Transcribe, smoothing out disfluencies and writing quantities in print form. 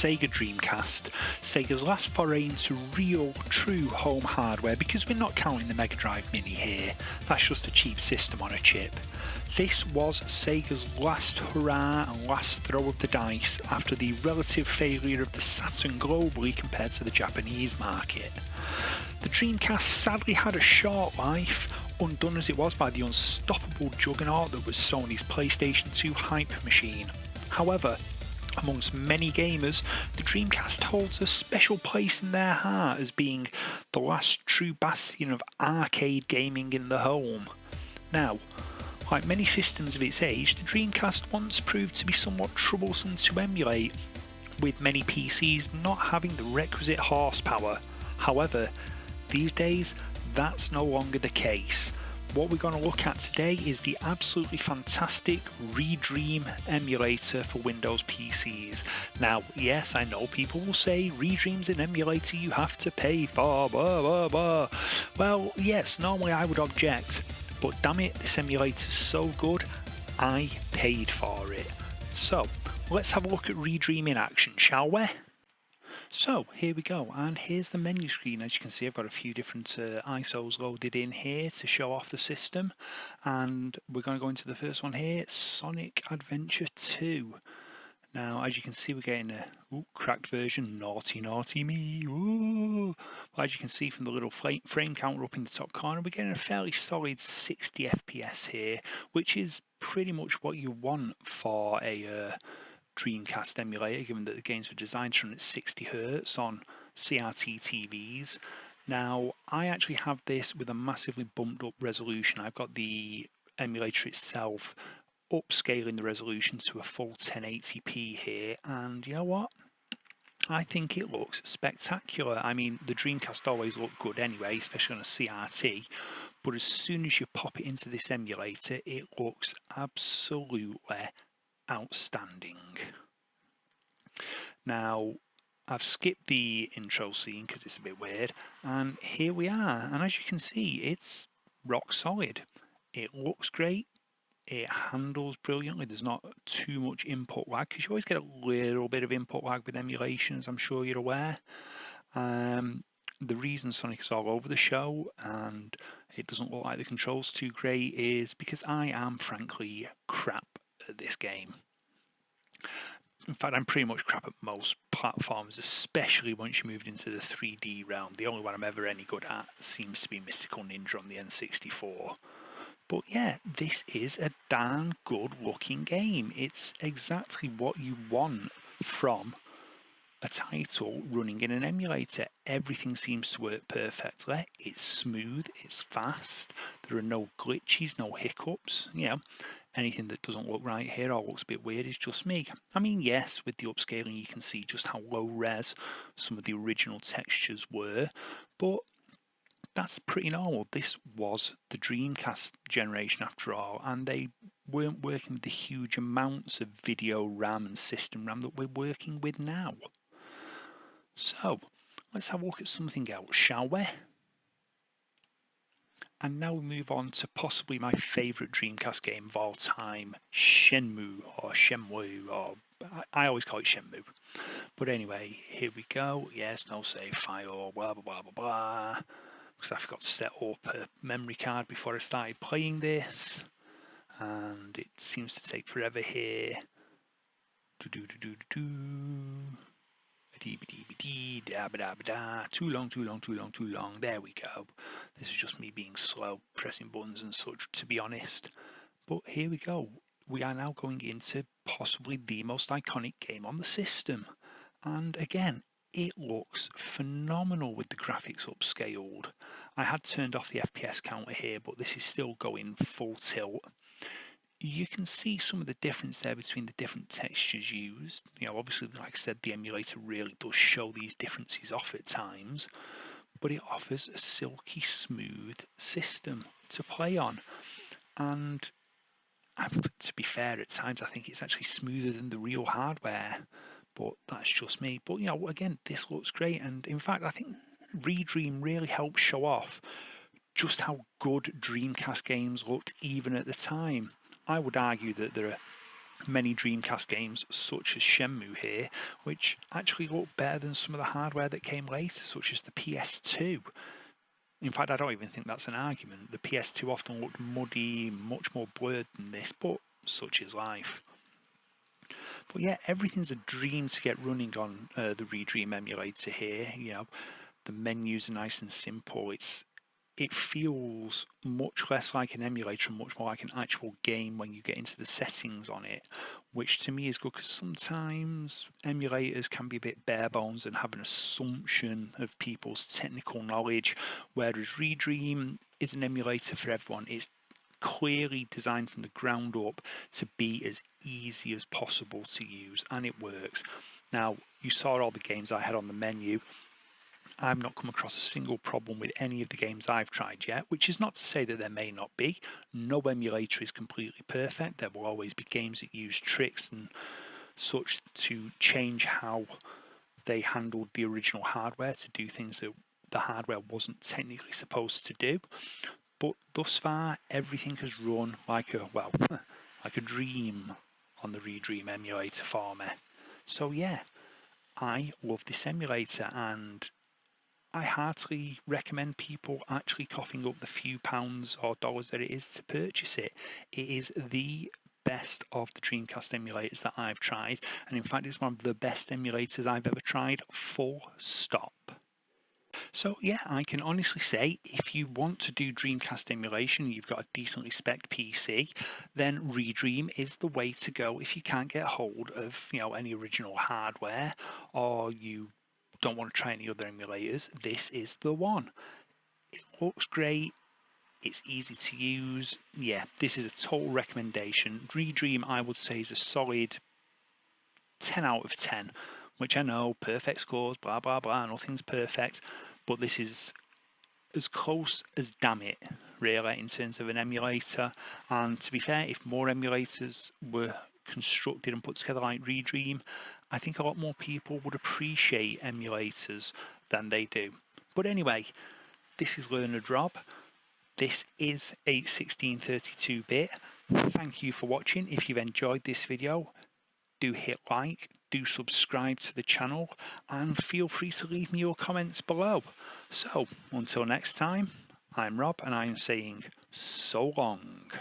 Sega Dreamcast, Sega's last foray into real, true home hardware, because we're not counting the Mega Drive Mini here, that's just a cheap system on a chip. This was Sega's last hurrah and last throw of the dice after the relative failure of the Saturn globally compared to the Japanese market. The Dreamcast sadly had a short life, undone as it was by the unstoppable juggernaut that was Sony's PlayStation 2 hype machine. However, amongst many gamers, the Dreamcast holds a special place in their heart as being the last true bastion of arcade gaming in the home. Now, like many systems of its age, the Dreamcast once proved to be somewhat troublesome to emulate, with many PCs not having the requisite horsepower. However, these days, that's no longer the case. What we're going to look at today is the absolutely fantastic Redream emulator for Windows PCs. Now, yes, I know people will say Redream's an emulator you have to pay for, blah blah blah. Well, yes, normally I would object, but damn it, this emulator's so good, I paid for it. So, let's have a look at Redream in action, shall we? So here we go, and here's the menu screen. As you can see, I've got a few different ISOs loaded in here to show off the system, and we're going to go into the first one here, Sonic Adventure 2. Now, as you can see, we're getting a cracked version, naughty me. Ooh. Well, as you can see from the little frame counter up in the top corner, we're getting a fairly solid 60 FPS here, which is pretty much what you want for a Dreamcast emulator, given that the games were designed to run at 60 Hz on CRT TVs. Now, I actually have this with a massively bumped up resolution. I've got the emulator itself upscaling the resolution to a full 1080p here, and you know what? I think it looks spectacular. I mean, the Dreamcast always looked good anyway, especially on a CRT, but as soon as you pop it into this emulator, it looks absolutely outstanding. Now, I've skipped the intro scene because it's a bit weird, and here we are, and as you can see, it's rock solid. It looks great, it handles brilliantly, there's not too much input lag, because you always get a little bit of input lag with emulations, I'm sure you're aware. The reason Sonic is all over the show and it doesn't look like the controls too great is because I am frankly crap at this game. In fact, I'm pretty much crap at most platforms, especially once you moved into the 3D realm. The only one I'm ever any good at seems to be Mystical Ninja on the N64. But yeah, this is a darn good looking game. It's exactly what you want from a title running in an emulator. Everything seems to work perfectly. It's smooth, it's fast, there are no glitches, no hiccups. Yeah, anything that doesn't look right here or looks a bit weird is just me. I mean, yes, with the upscaling you can see just how low res some of the original textures were, but that's pretty normal. This was the Dreamcast generation after all, and they weren't working with the huge amounts of video RAM and system RAM that we're working with now. So, let's have a look at something else, shall we? And now we move on to possibly my favourite Dreamcast game of all time, Shenmue, or Shenmue, or I always call it Shenmue. But anyway, here we go. Yes, no save file, blah blah blah blah blah. Because I forgot to set up a memory card before I started playing this, and it seems to take forever here. Too long. There we go. This is just me being slow, pressing buttons and such, to be honest. But here we go. We are now going into possibly the most iconic game on the system. And again, it looks phenomenal with the graphics upscaled. I had turned off the FPS counter here, but this is still going full tilt. You can see some of the difference there between the different textures used. You know, obviously, like I said, the emulator really does show these differences off at times, but it offers a silky smooth system to play on. And to be fair, at times I think it's actually smoother than the real hardware, but that's just me. But you know, again, this looks great, and in fact I think Redream really helped show off just how good Dreamcast games looked even at the time. I would argue that there are many Dreamcast games such as Shenmue here, which actually look better than some of the hardware that came later, such as the PS2. In fact, I don't even think that's an argument. The PS2 often looked muddy, much more blurred than this, but such is life. But yeah, everything's a dream to get running on the Redream emulator here. You know, the menus are nice and simple. It feels much less like an emulator and much more like an actual game when you get into the settings on it, which to me is good because sometimes emulators can be a bit bare bones and have an assumption of people's technical knowledge, whereas Redream is an emulator for everyone. It's clearly designed from the ground up to be as easy as possible to use, and it works. Now, you saw all the games I had on the menu. I've not come across a single problem with any of the games I've tried yet, which is not to say that there may not be. No emulator is completely perfect. There will always be games that use tricks and such to change how they handled the original hardware to do things that the hardware wasn't technically supposed to do. But thus far, everything has run like like a dream on the Redream emulator for me. So yeah, I love this emulator, and I heartily recommend people actually coughing up the few pounds or dollars that it is to purchase it. It is the best of the Dreamcast emulators that I've tried, and in fact it's one of the best emulators I've ever tried, full stop. So yeah, I can honestly say if you want to do Dreamcast emulation, you've got a decently spec'd PC, then Redream is the way to go if you can't get hold of, you know, any original hardware, or you don't want to try any other emulators. This is the one. It looks great. It's easy to use. Yeah, this is a total recommendation. Redream, I would say, is a solid 10 out of 10, which I know, perfect scores, blah, blah, blah, nothing's perfect, but this is as close as damn it, really, in terms of an emulator. And to be fair, if more emulators were constructed and put together like Redream, I think a lot more people would appreciate emulators than they do. But anyway, this is Learned Rob. This is a 1632-bit. Thank you for watching. If you've enjoyed this video, do hit like, do subscribe to the channel, and feel free to leave me your comments below. So, until next time, I'm Rob, and I'm saying so long.